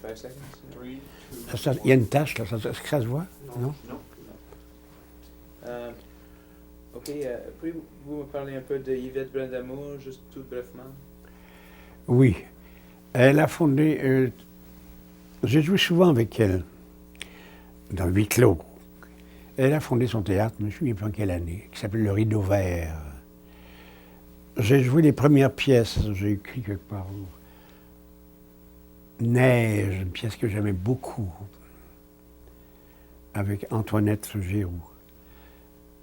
5 seconds. 3, 2, Il y a une tache, là, ça se voit? Non? Non. OK, pouvez-vous me parler un peu de Yvette Brindamour, juste tout brièvement? Oui. Elle a fondé... j'ai joué souvent avec elle, dans le huis clos. Elle a fondé son théâtre, je ne me souviens plus en quelle année, qui s'appelle Le Rideau Vert. J'ai joué les premières pièces, j'ai écrit quelque part. Neige, une pièce que j'aimais beaucoup, avec Antoinette Giroux.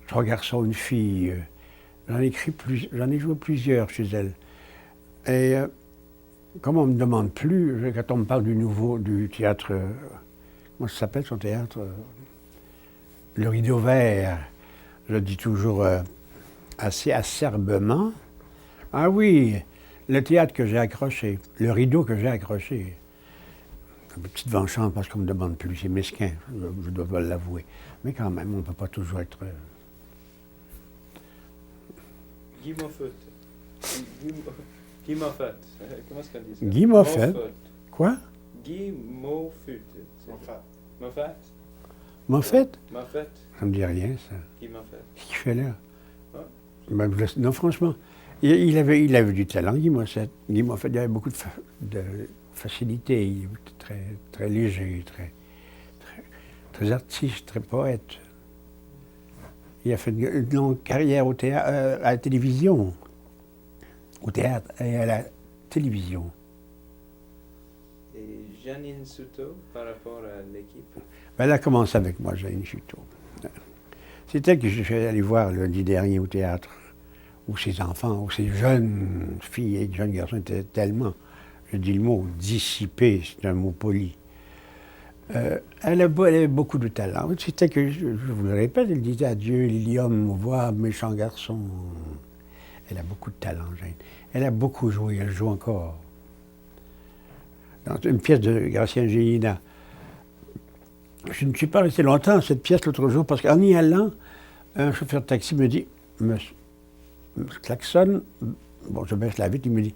3 garçons, une fille. J'en ai joué plusieurs chez elle. Et comme on ne me demande plus, quand on me parle du théâtre, comment ça s'appelle son théâtre? Le Rideau Vert, je dis toujours assez acerbement. Ah oui, le théâtre que j'ai accroché, le rideau que j'ai accroché. Une petite vengeance parce qu'on ne me demande plus, c'est mesquin, je dois l'avouer. Mais quand même, on ne peut pas toujours être... Guy Moffat. Guy Moffat. Comment est-ce qu'on dit ça? Guy Moffat. Quoi? Guy Moffat. Moffat? Moffat? Moffat. Ça ne me dit rien, ça. Guy Moffat. Qu'est-ce qu'il fait là? Ouais. Ben, non, franchement, il avait du talent, Guy Moffat. Guy Moffat, il avait beaucoup de facilité. Il était très, très léger, très artiste, très poète. Il a fait une longue carrière au théâtre, à la télévision, au théâtre et à la télévision. Et Janine Souto, par rapport à l'équipe? Ben, elle a commencé avec moi, Janine Souto. C'était que je suis allé voir lundi dernier au théâtre, où ces enfants, où ces jeunes filles et jeunes garçons étaient tellement, je dis le mot, dissipés, c'est un mot poli. Elle avait beaucoup de talent. C'était que, je vous le répète, elle disait adieu, Lilium, au revoir, méchant garçon. Elle a beaucoup de talent, Jane. Elle a beaucoup joué, elle joue encore. Dans une pièce de Gracien Gélina. Je ne suis pas resté longtemps à cette pièce l'autre jour, parce qu'en y allant, un chauffeur de taxi me dit, me klaxonne, bon, je baisse la vitre, il me dit,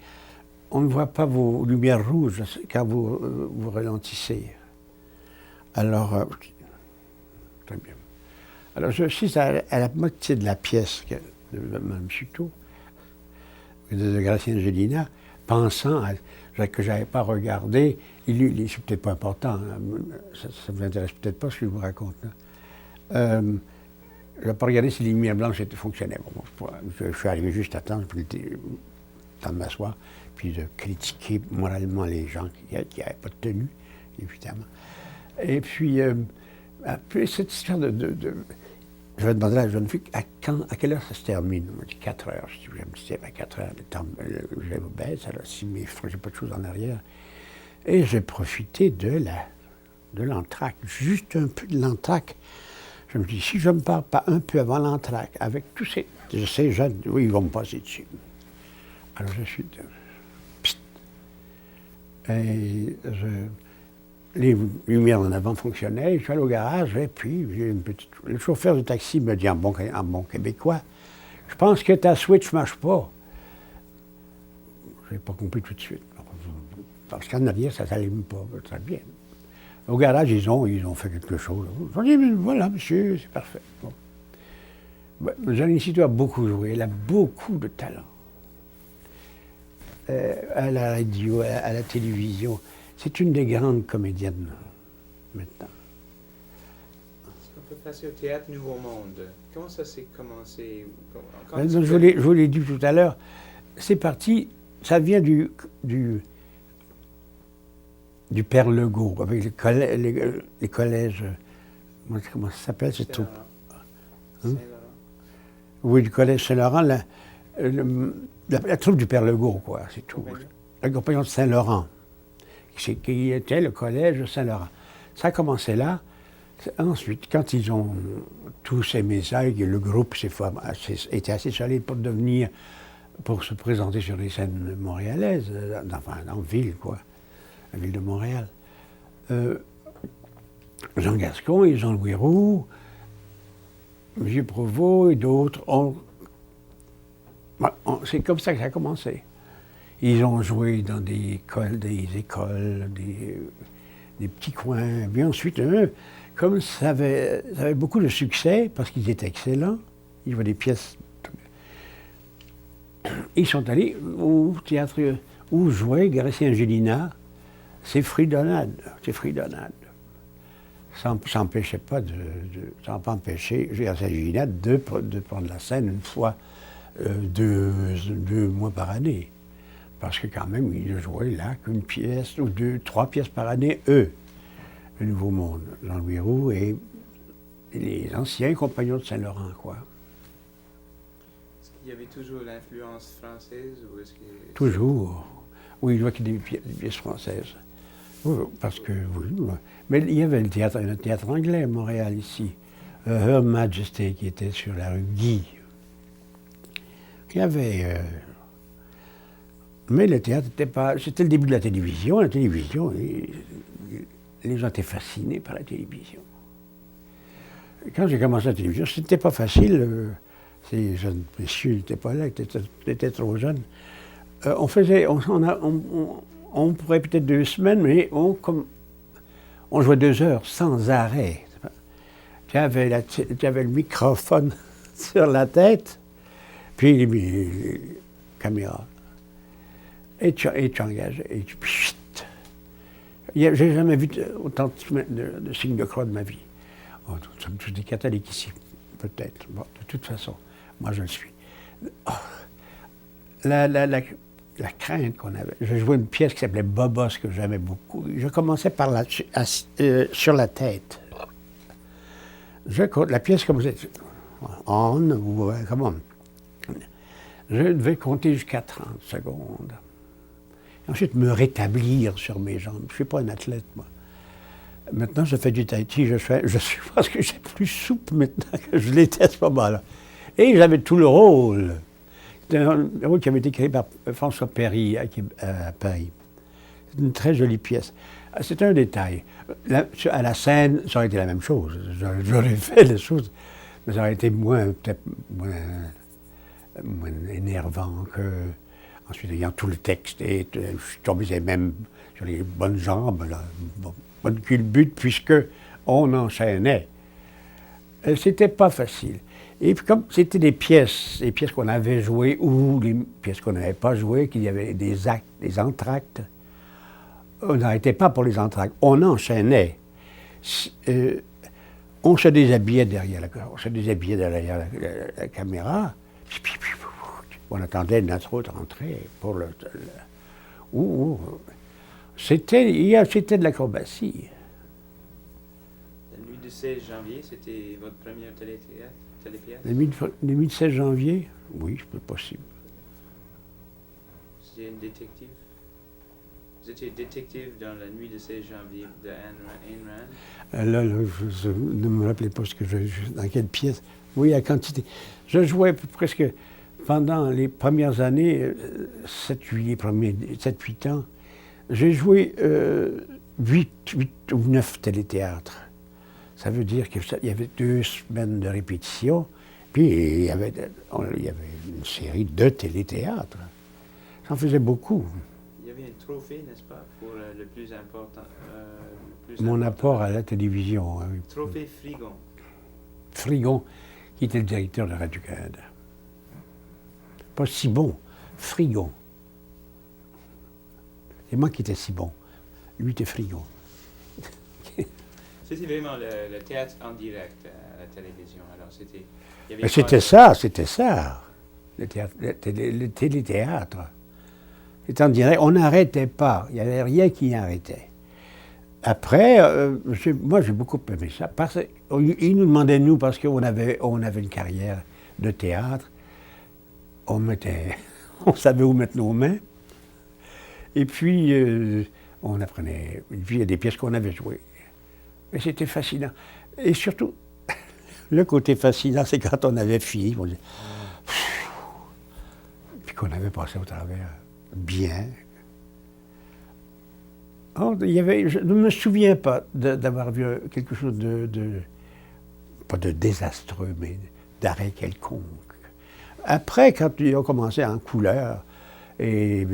on ne voit pas vos lumières rouges quand vous ralentissez. Alors, très bien. Alors, je suis à la moitié de la pièce de Mme Souto, de Gracien Gélina, pensant que je n'avais pas regardé. C'est peut-être pas important, hein, ça ne vous intéresse peut-être pas ce que je vous raconte. Je n'ai pas regardé si les lumières blanches fonctionnaient. Bon, je suis arrivé juste à temps, j'ai pris le temps de m'asseoir, puis de critiquer moralement les gens qui n'avaient pas de tenue, évidemment. Et puis, après cette histoire je vais demander à la jeune fille à quelle heure ça se termine. Elle m'a dit 4 heures. Je me dis, à 4 heures, le temps, je baisse, alors si mes j'ai pas de choses en arrière. Et j'ai profité de l'entracte, juste un peu de l'entracte. Je me dis, si je ne me pars pas un peu avant l'entracte, avec tous ces jeunes, oui, ils vont me passer dessus. Alors je suis et les lumières en avant fonctionnaient, je suis allé au garage, et puis le chauffeur de taxi me dit en bon québécois, je pense que ta switch ne marche pas. Je n'ai pas compris tout de suite. Parce qu'en arrière, ça ne s'allume pas. Très bien. Au garage, ils ont fait quelque chose. Ils ont dit, mais voilà, monsieur, c'est parfait. Bon. Janine Souto a beaucoup joué, elle a beaucoup de talent. À la radio, à la télévision. C'est une des grandes comédiennes, maintenant. Est-ce qu'on peut passer au théâtre Nouveau Monde? Comment ça s'est commencé? Je vous l'ai dit tout à l'heure, c'est parti, ça vient du Père Legault, avec les collèges, comment ça s'appelle cette troupe? Saint-Laurent. Oui, du collège Saint-Laurent, la troupe du Père Legault, quoi, c'est tout. La compagnie de Saint-Laurent, qui était le collège Saint-Laurent. Ça a commencé là. Ensuite, quand ils ont tous aimé ça, et que le groupe était assez solide pour se présenter sur les scènes montréalaises, en ville, quoi, la ville de Montréal. Jean Gascon et Jean-Louis Roux, M. Provost et d'autres c'est comme ça que ça a commencé. Ils ont joué dans des écoles, des petits coins. Puis ensuite, eux, comme ça avait beaucoup de succès, parce qu'ils étaient excellents, ils jouaient des pièces. Ils sont allés au théâtre où jouait Gracien Angelina, ses fridonnades. Ça n'empêchait pas ça n'a pas empêché Gracien Angelina de prendre la scène une fois, 2 mois par année. Parce que quand même, ils ne jouaient là qu'une pièce, ou 3 pièces par année, eux. Le Nouveau Monde, Jean-Louis Roux et les anciens compagnons de Saint-Laurent, quoi. Est-ce qu'il y avait toujours l'influence française ou est-ce que... Toujours. Oui, je vois qu'il y a des pièces françaises. Oui, parce que, oui. Mais il y avait un théâtre anglais à Montréal, ici. Her Majesty, qui était sur la rue Guy. Il y avait... mais le théâtre n'était pas... C'était le début de la télévision. La télévision, les gens étaient fascinés par la télévision. Quand j'ai commencé la télévision, c'était pas facile. Ces jeunes messieurs n'étaient pas là, ils étaient trop jeunes. On pourrait peut-être 2 semaines, mais on jouait 2 heures sans arrêt. Tu avais le microphone sur la tête, puis les caméras. Et tu engageais, et tu... J'ai jamais vu autant de signes de croix de ma vie. Oh, nous sommes tous des catholiques ici, peut-être. Bon, de toute façon, moi je le suis. Oh, la crainte qu'on avait. Je jouais une pièce qui s'appelait Bobos, que j'aimais beaucoup. Je commençais par sur la tête. La pièce commençait comment? Je devais compter jusqu'à 30 secondes. Ensuite, me rétablir sur mes jambes. Je ne suis pas un athlète, moi. Maintenant, je fais du tai chi. Je pense que j'ai plus souple maintenant que je l'étais à ce moment-là. Et j'avais tout le rôle. C'était un rôle qui avait été créé par François Perry à Paris. C'est une très jolie pièce. C'est un détail. À la scène, ça aurait été la même chose. J'aurais fait les choses, mais ça aurait été peut-être moins énervant que... Ensuite, ayant tout le texte, et je suis tombé même sur les bonnes jambes, là, bonne culbute, puisque on enchaînait. C'était pas facile. Et puis comme c'était des pièces qu'on avait jouées ou des pièces qu'on n'avait pas jouées, qu'il y avait des actes, des entr'actes, on n'arrêtait pas pour les entr'actes, on enchaînait. On se déshabillait derrière la caméra, on attendait notre autre entrée pour c'était de l'acrobatie. La nuit du 16 janvier, c'était votre première télépièce? La nuit du 16 janvier? Oui, c'est possible. C'était une détective? Vous étiez détective dans la nuit du 16 janvier de Ayn Rand? Là, je ne me rappelais pas dans quelle pièce. Oui, la quantité. Je jouais presque... Pendant les premières années, 7-8 ans, j'ai joué 8 ou 9 téléthéâtres. Ça veut dire qu'il y avait 2 semaines de répétition, puis il y avait une série de téléthéâtres. J'en faisais beaucoup. Il y avait un trophée, n'est-ce pas, pour le plus important? Mon apport à la télévision. Oui. Trophée Frigon. Frigon, qui était le directeur de Radio-Canada. Pas si bon, Frigon. C'est moi qui étais si bon. Lui était Frigon. C'était vraiment le théâtre en direct à la télévision. Alors c'était ça. Le téléthéâtre. C'était en direct. On n'arrêtait pas. Il n'y avait rien qui arrêtait. Après, moi j'ai beaucoup aimé ça. Ils nous demandaient, nous, parce qu'on avait une carrière de théâtre, on savait où mettre nos mains. Et puis, on apprenait. Et puis, il y a des pièces qu'on avait jouées. Et c'était fascinant. Et surtout, le côté fascinant, c'est quand on avait fini, on disait, puis qu'on avait passé au travers bien. Oh, je ne me souviens pas d'avoir vu quelque chose pas de désastreux, mais d'arrêt quelconque. Après, quand ils ont commencé en couleur, Et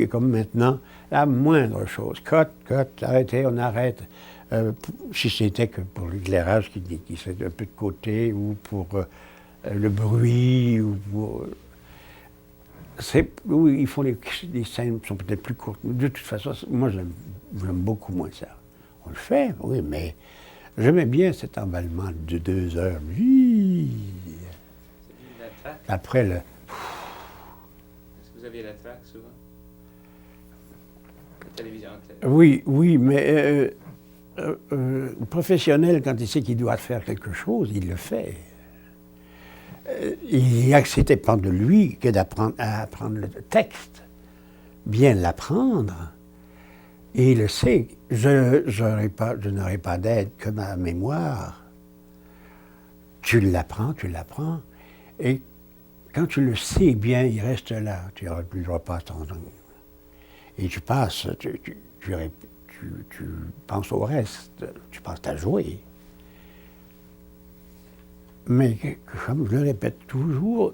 comme maintenant, la moindre chose, arrêtez, on arrête. Si c'était que pour l'éclairage qui serait un peu de côté, ou pour le bruit, ou pour... oui, ils font les scènes sont peut-être plus courtes. De toute façon, moi, j'aime beaucoup moins ça. On le fait, oui, mais j'aimais bien cet emballement de 2 heures. Après, Est-ce que vous aviez la traque souvent? La télévision. Oui, mais le professionnel, quand il sait qu'il doit faire quelque chose, il le fait. Il n'y a que c'était pas de lui que d'apprendre à apprendre le texte, bien l'apprendre. Et il le sait. Je n'aurai pas d'aide que ma mémoire. Tu l'apprends. Et quand tu le sais bien, il reste là. Tu ne dois pas attendre. Et tu passes, tu penses au reste. Tu penses à jouer. Mais comme je le répète toujours,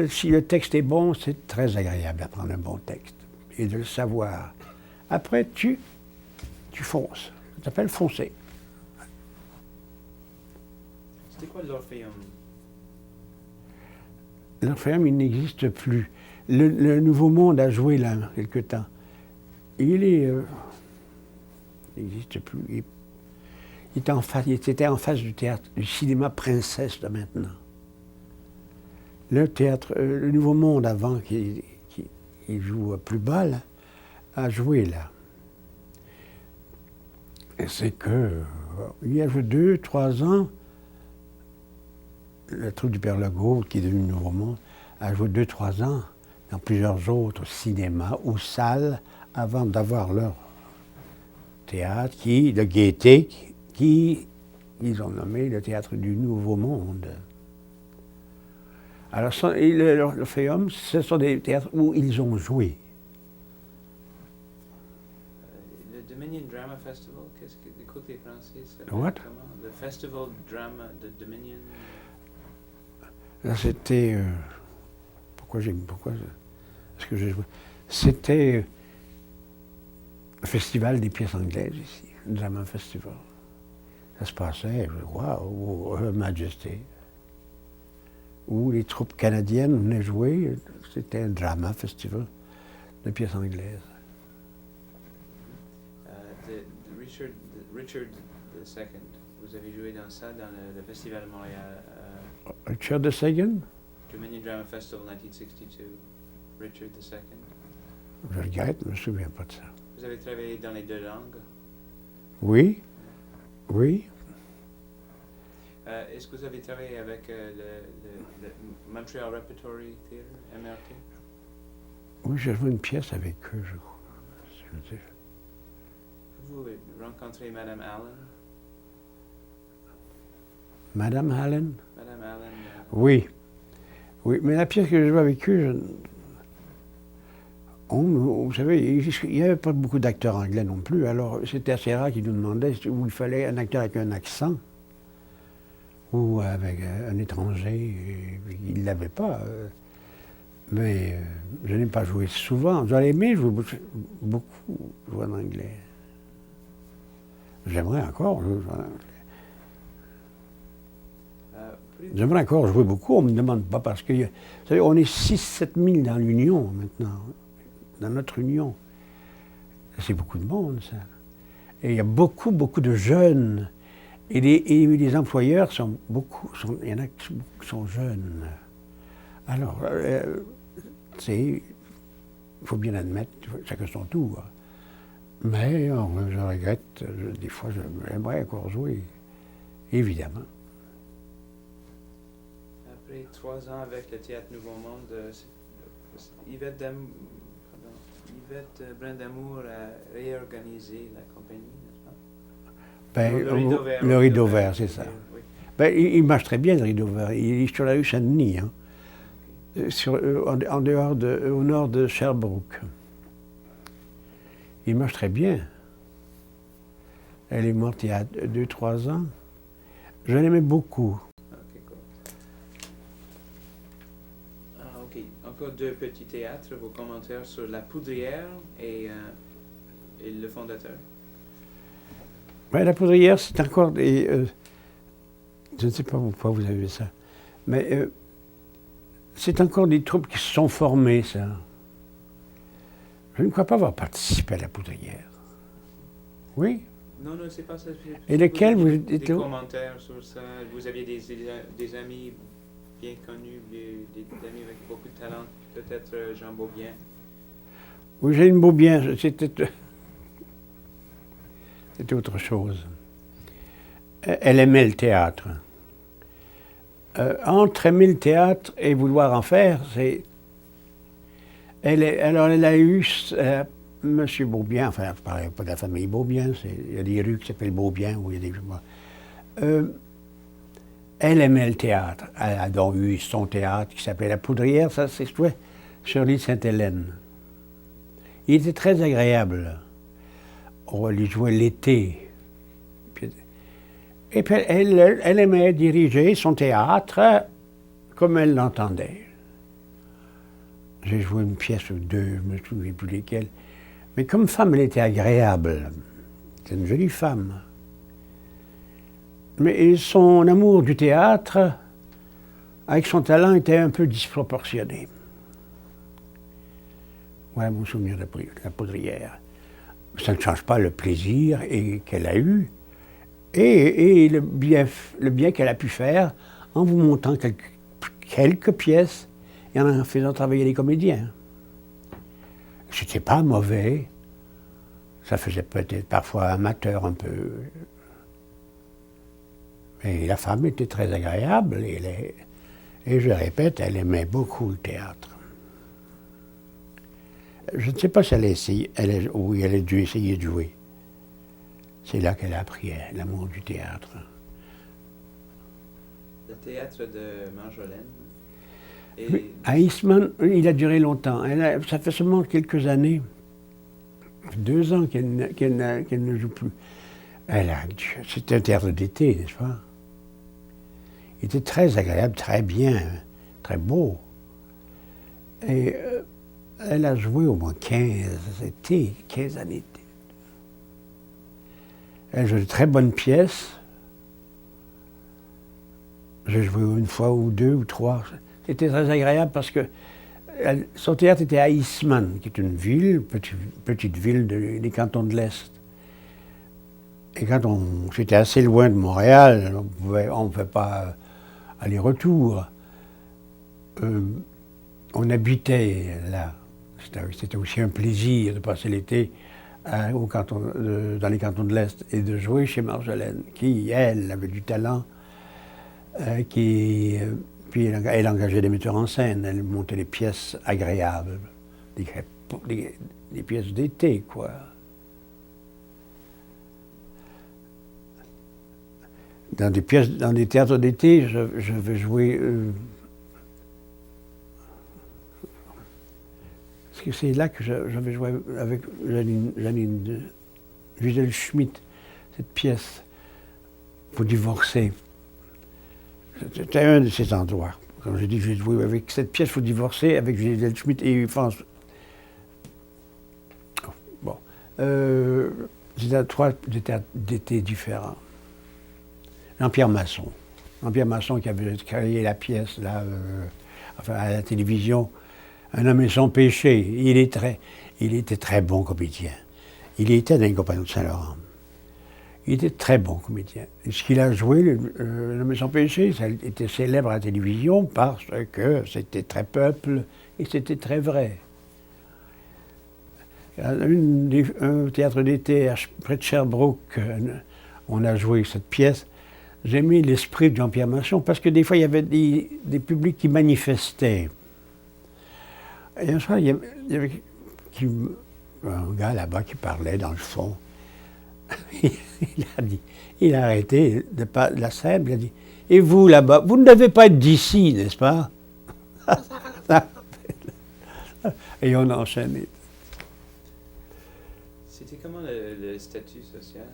si le texte est bon, c'est très agréable d'apprendre un bon texte et de le savoir. Après, tu fonces. Ça s'appelle foncer. C'était quoi l'Orpheum? L'Orpheum, il n'existe plus. Le Nouveau Monde a joué là, quelque temps. Il n'existe plus. Il était en face du théâtre, du cinéma Princesse de maintenant. Le théâtre, le Nouveau Monde avant, qui joue plus bas, là, a joué là. Et c'est que, il y a 2, 3 ans, le truc du Père Legault, qui est devenu Nouveau Monde, a joué 2, 3 ans dans plusieurs autres cinémas ou salles avant d'avoir leur théâtre, de Gaîté, ils ont nommé le théâtre du Nouveau Monde. Alors, l'Orpheum, ce sont des théâtres où ils ont joué. Le Dominion Drama Festival, qu'est-ce que du côté français ça What? Comment? Le Festival Drama de Dominion. Là, c'était. Pourquoi est-ce que j'ai joué? C'était le Festival des pièces anglaises ici, le Drama Festival. Ça se passait, waouh, Her Majesty. Où les troupes canadiennes venaient jouer, c'était un drama festival de pièces anglaises. Richard II, vous avez joué dans ça, dans le Festival de Montréal. Richard II? Dominion Drama Festival 1962. Richard II. Je regrette, je ne me souviens pas de ça. Vous avez travaillé dans les 2 langues? Oui. Est-ce que vous avez travaillé avec le Montreal Repertory Theatre, MRT? Oui, j'ai joué une pièce avec eux, je crois. Vous avez rencontré Madame Allen? Madame Allen? Madame Allen. Oui, mais la pièce que j'ai jouée avec eux, vous savez, il n'y avait pas beaucoup d'acteurs anglais non plus, alors c'était assez rare qu'ils nous demandaient où il fallait un acteur avec un accent ou avec un étranger. Ils ne l'avaient pas. Mais je n'ai pas joué souvent. J'aurais aimé jouer beaucoup jouer en anglais. J'aimerais encore jouer en anglais. J'aimerais encore jouer beaucoup, on ne me demande pas parce que, vous savez, on est 6-7 000 dans l'Union maintenant, dans notre Union. C'est beaucoup de monde, ça. Et il y a beaucoup de jeunes. Et les employeurs il y en a qui sont jeunes. Alors, il faut bien admettre, chacun son tour. Mais je regrette, des fois, j'aimerais encore jouer, évidemment. Après 3 ans avec le Théâtre Nouveau Monde, Yvette Brindamour a réorganisé la compagnie, n'est-ce pas? Le Rideau Vert, c'est ça. Oui. Il marche très bien, le Rideau Vert. Il est sur la rue Saint-Denis, hein. Au nord de Sherbrooke. Il marche très bien. Elle est morte il y a 2-3 ans. Je l'aimais beaucoup. Ok, cool. Ok, encore deux petits théâtres. Vos commentaires sur La Poudrière et le fondateur. Ouais, La Poudrière, c'est encore des... je ne sais pas pourquoi vous avez ça, mais c'est encore des troupes qui se sont formées, ça. Je ne crois pas avoir participé à La Poudrière. Oui? Non, c'est pas ça. Et lequel vous Des étiez... commentaires sur ça. Vous aviez des amis bien connus, des amis avec beaucoup de talent. Peut-être Jean Beaubien. Oui, Jeanne Beaubien, c'était autre chose. Elle aimait le théâtre. Entre aimer le théâtre et vouloir en faire, c'est... Alors, elle a eu M. Beaubien, enfin, je ne parle pas de la famille Beaubien, il y a des rues qui s'appellent Beaubien, où il y a des... elle aimait le théâtre. Elle a donc eu son théâtre qui s'appelait La Poudrière, ça c'est sur l'île Sainte-Hélène. Il était très agréable. On lui jouait l'été. Et puis elle aimait diriger son théâtre comme elle l'entendait. J'ai joué une pièce ou deux, je ne me souviens plus lesquelles. Mais comme femme, elle était agréable. C'est une jolie femme. Mais son amour du théâtre, avec son talent, était un peu disproportionné. Voilà mon souvenir de La Poudrière. Ça ne change pas le plaisir qu'elle a eu et le bien qu'elle a pu faire en vous montrant quelques pièces et en faisant travailler les comédiens. C'était pas mauvais. Ça faisait peut-être parfois amateur un peu. Mais la femme était très agréable et je répète, elle aimait beaucoup le théâtre. Je ne sais pas si elle a essayé, oui, elle a dû essayer de jouer. C'est là qu'elle a appris l'amour du théâtre. Le théâtre de Marjolaine. Oui, à Eastman, il a duré longtemps. Ça fait seulement quelques années, 2 ans qu'elle ne joue plus. C'était un théâtre d'été, n'est-ce pas? Il était très agréable, très bien, très beau. Et elle a joué au moins 15 années. Elle jouait de très bonnes pièces. J'ai joué une fois ou 2 ou 3. C'était très agréable parce que son théâtre était à Eastman, qui est une ville, petite ville des cantons de l'Est. Et quand c'était assez loin de Montréal, on ne pouvait pas aller-retour. On habitait là. C'était aussi un plaisir de passer l'été dans les cantons de l'Est et de jouer chez Marjolaine, qui, elle, avait du talent, puis elle engageait des metteurs en scène, elle montait des pièces agréables, des pièces d'été, quoi. Dans des théâtres d'été, je vais jouer... parce que c'est là que j'avais joué avec Gisèle Schmitt, cette pièce, pour divorcer. C'était un de ces endroits. Comme j'ai dit, j'ai joué avec cette pièce, Faut divorcer, avec Gisèle Schmitt et François. Bon. C'était 3 théâtres d'été différents. Jean-Pierre Masson qui avait créé la pièce là, à la télévision, Un homme et son péché. Il était très bon comédien. Il était dans les Compagnons de Saint-Laurent. Il était très bon comédien. Et ce qu'il a joué, Un homme et son péché, ça était célèbre à la télévision parce que c'était très peuple et c'était très vrai. Un théâtre d'été près de Sherbrooke, on a joué cette pièce. J'aimais l'esprit de Jean-Pierre Masson parce que des fois, il y avait des publics qui manifestaient. Et un soir, il y avait un gars là-bas qui parlait dans le fond. Il a arrêté de la scène, il a dit « Et vous là-bas, vous ne devez pas être d'ici, n'est-ce pas ?» Et on a enchaîné. C'était comment le statut social,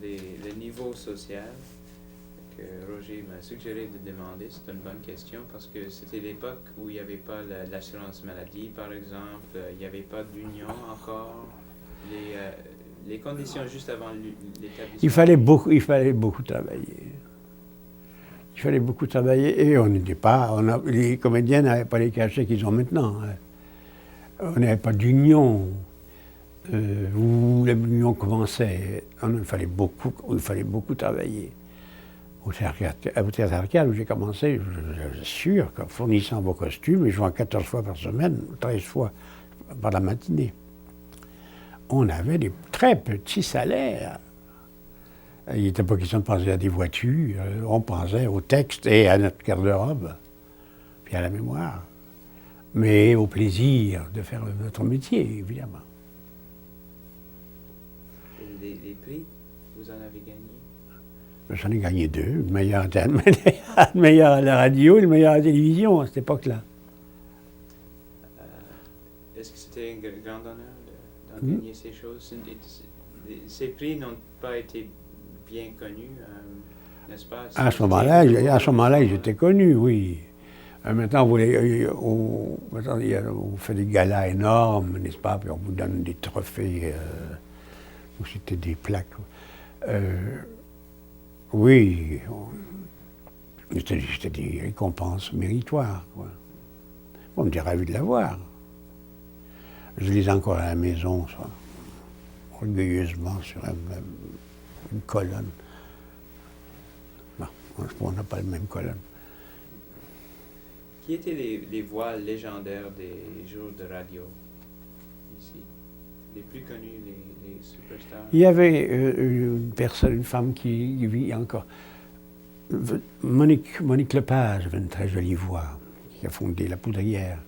le niveau social Roger m'a suggéré de demander. C'est une bonne question parce que c'était l'époque où il n'y avait pas l'assurance maladie, par exemple. Il n'y avait pas d'union encore. Les conditions juste avant l'établissement. Il fallait beaucoup travailler. Il fallait beaucoup travailler et les comédiens n'avaient pas les cachets qu'ils ont maintenant. Hein. On n'avait pas d'union. Où l'union commençait, il fallait beaucoup travailler. Au théâtre Arcade où j'ai commencé, je suis sûr qu'en fournissant vos costumes et jouant 14 fois par semaine, 13 fois par la matinée, on avait des très petits salaires. Il n'était pas question de penser à des voitures, on pensait au texte et à notre garde-robe, puis à la mémoire, mais au plaisir de faire notre métier, évidemment. Et les prix, vous en avez gagné? J'en ai gagné 2, le meilleur à la radio et le meilleur à la télévision à cette époque-là. Est-ce que c'était un grand honneur d'en gagner ces choses? Ces prix n'ont pas été bien connus, n'est-ce pas? À ce moment-là, ils étaient connus, oui. Maintenant, on fait des galas énormes, n'est-ce pas? Puis on vous donne des trophées, ou c'était des plaques. Oui, c'était des récompenses méritoires, quoi. On était ravis de l'avoir. Je les ai encore à la maison, ça, orgueilleusement sur une colonne. Bon, on n'a pas la même colonne. Qui étaient les voix légendaires des jours de radio ici? Les plus connus, les superstars? Il y avait une femme qui vit encore. Monique Lepage avait une très jolie voix, qui a fondé La Poudrière.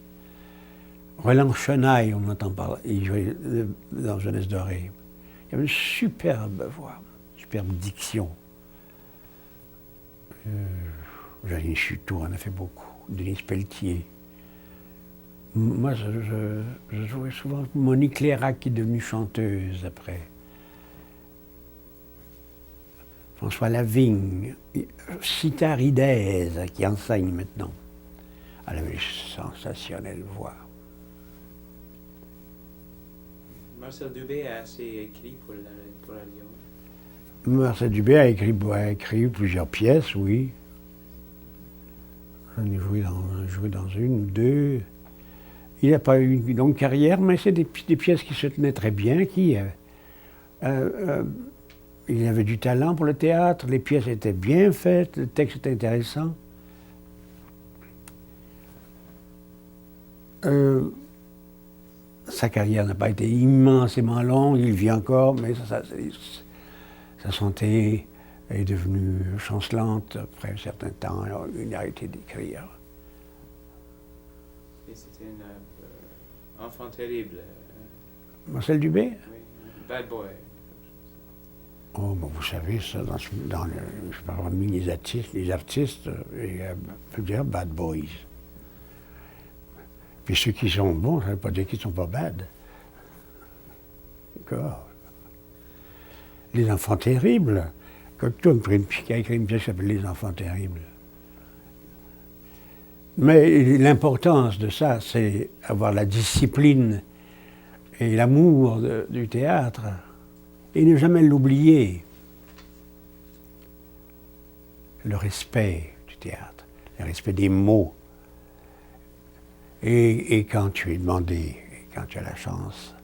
Roland Chenaille, on entend parler, il jouait dans Jeunesse dorée. Il avait une superbe voix, une superbe diction. Janine Chuteau en a fait beaucoup, Denise Pelletier. Moi, je jouais souvent Monique Lérac, qui est devenue chanteuse après. François Lavigne, Cita Ridez, qui enseigne maintenant. Elle avait une sensationnelle voix. Marcel Dubé a assez écrit pour la radio. Marcel Dubé a écrit plusieurs pièces, oui. J'en ai joué dans une ou deux. Il n'a pas eu une longue carrière, mais c'est des pièces qui se tenaient très bien, il avait du talent pour le théâtre, les pièces étaient bien faites, le texte était intéressant. Sa carrière n'a pas été immensément longue, il vit encore, mais sa santé est devenue chancelante après un certain temps, alors il a arrêté d'écrire. Et c'était un enfant terrible. Marcel Dubé? Oui, bad boy. Oh, ben vous savez, ça, parmi les artistes, on peut dire bad boys. Puis ceux qui sont bons, ça ne veut pas dire qu'ils ne sont pas bad. D'accord. Les enfants terribles. Cocteau qui a écrit une pièce qui s'appelle Les enfants terribles. Mais l'importance de ça, c'est avoir la discipline et l'amour du théâtre et ne jamais l'oublier. Le respect du théâtre, le respect des mots. Et quand tu es demandé, quand tu as la chance,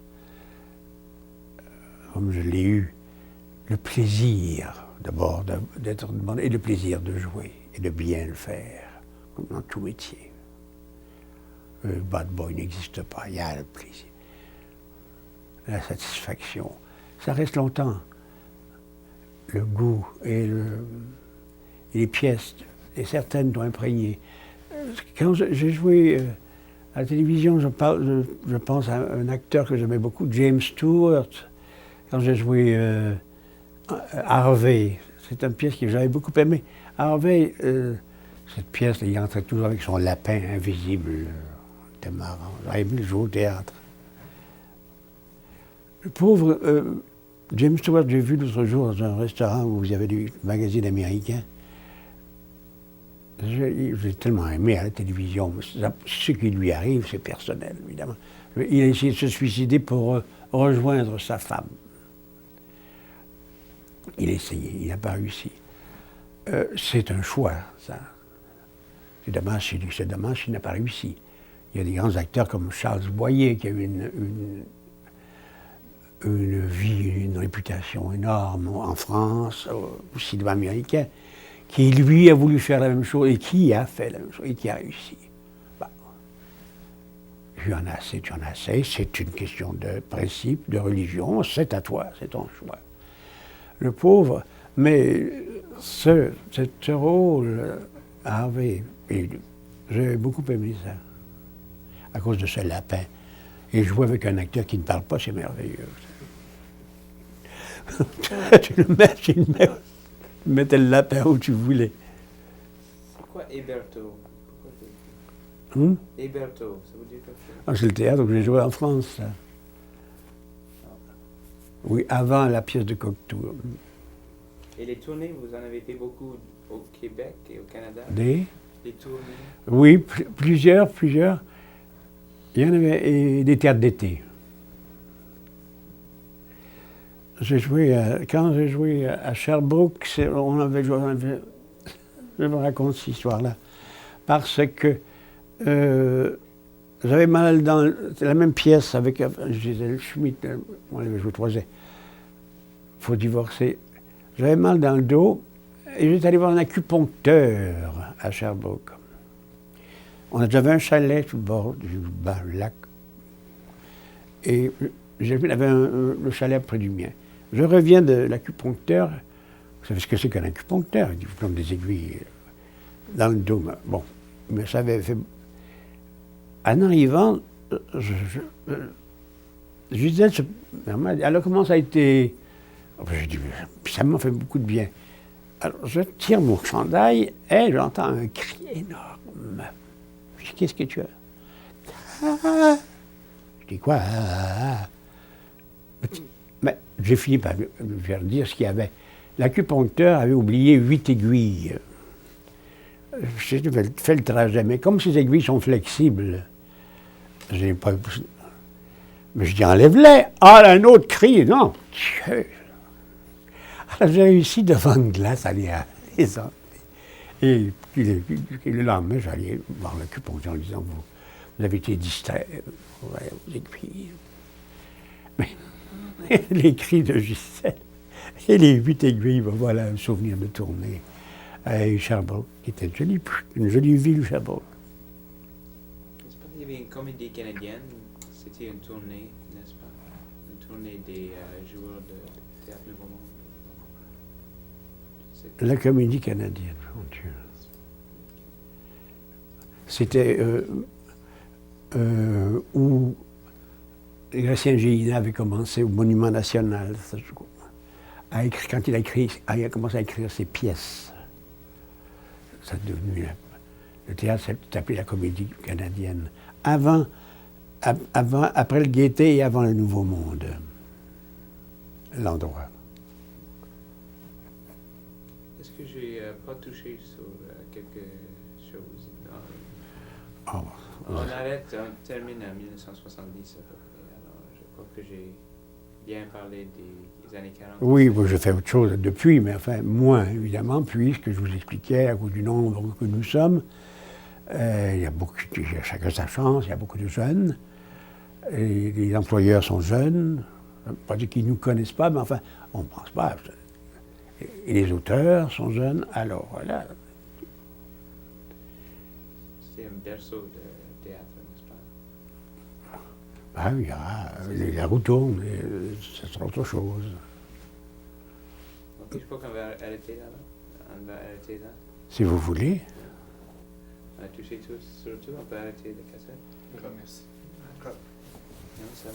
comme je l'ai eu, le plaisir d'abord d'être demandé et le plaisir de jouer et de bien le faire, comme dans tout métier. Bad boy n'existe pas, il y a le plaisir, la satisfaction. Ça reste longtemps. Le goût et les pièces, et certaines t'ont imprégné. Quand j'ai joué à la télévision, je pense à un acteur que j'aimais beaucoup, James Stewart. Quand j'ai joué Harvey, c'est une pièce que j'avais beaucoup aimée. Harvey, cette pièce, il entrait toujours avec son lapin invisible. C'était marrant. J'avais aimé le jouer au théâtre. Le pauvre James Stewart, j'ai vu l'autre jour dans un restaurant où il y avait des magazines américains. J'ai tellement aimé à la télévision. Ce qui lui arrive, c'est personnel, évidemment. Il a essayé de se suicider pour rejoindre sa femme. Il a essayé, il n'a pas réussi. C'est un choix, ça. C'est dommage s'il n'a pas réussi. Il y a des grands acteurs comme Charles Boyer, qui a eu une vie, une réputation énorme en France, au cinéma américain, qui lui a voulu faire la même chose et qui a fait la même chose et qui a réussi. Bah, tu en as assez, c'est une question de principe, de religion, c'est à toi, c'est ton choix. Le pauvre, mais ce rôle, Harvey, j'ai beaucoup aimé ça, à cause de ce lapin. Et jouer avec un acteur qui ne parle pas, c'est merveilleux. tu mettais le lapin où tu voulais. C'est quoi Héberto? Héberto, ça veut dire quelque chose? Ah, c'est le théâtre que j'ai joué en France, ça. Oui, avant la pièce de Cocteau. Et les tournées, vous en avez fait beaucoup au Québec et au Canada? Les tournées? Oui, plusieurs. Il y en avait des théâtres d'été. Quand j'ai joué à Sherbrooke, je me raconte cette histoire-là, parce que j'avais mal dans la même pièce avec Gisèle Schmitt, on l'avait joué 3 ans. Il faut divorcer. J'avais mal dans le dos et j'étais allé voir un acupuncteur à Sherbrooke. J'avais un chalet sur le bord du lac et il avait le chalet près du mien. Je reviens de l'acupuncteur. Vous savez ce que c'est qu'un acupuncteur? Il vous plante des aiguilles dans le dos. Bon, mais ça avait fait. En arrivant, Gisèle, alors comment ça a été? J'ai dit, ça m'a fait beaucoup de bien. Alors je tire mon chandail et j'entends un cri énorme. Je dis, qu'est-ce que tu as? Ah! Je dis, quoi? Mais j'ai fini par lui faire dire ce qu'il y avait. L'acupuncteur avait oublié 8 aiguilles. J'ai fait le trajet, mais comme ces aiguilles sont flexibles, j'ai pas. Mais je dis, enlève-les! Ah, un autre cri! Non! Alors j'ai réussi devant une glace à les enlever. Et puis, le lendemain, j'allais voir l'acupuncteur en disant, vous avez été distrait, voilà, vos aiguilles. Mais les cris de Gisèle et les 8 aiguilles, ben voilà un souvenir de tournée à Sherbrooke, qui était une jolie ville, Sherbrooke. N'est-ce pas qu'il y avait une comédie canadienne, c'était une tournée, n'est-ce pas? Une tournée des joueurs de Théâtre Nouveau Monde. La comédie canadienne, mon Dieu. C'était où Gratien Gélinas avait commencé au Monument National, quand il a commencé à écrire ses pièces. Ça a devenu le théâtre s'est appelé la comédie canadienne. Après le Gaîté et avant le Nouveau Monde, l'endroit. Est-ce que j'ai pas touché sur quelque chose? On termine en 1970 à peu près. Alors, je crois que j'ai bien parlé des années 40. Oui, bon, je fais autre chose depuis, mais enfin, moins, évidemment, puisque je vous expliquais, à cause du nombre que nous sommes, chacun sa chance, il y a beaucoup de jeunes, et les employeurs sont jeunes, pas dire qu'ils ne nous connaissent pas, mais enfin, on ne pense pas. Et les auteurs sont jeunes, alors voilà. C'est un berceau de théâtre, n'est-ce pas? Ah oui, la roue tourne, ce sera autre chose. Ok, je crois qu'on va arrêter là. On va arrêter là. Si vous voulez. On a touché tout, surtout, on peut arrêter la cassette. Merci. Non, ça va.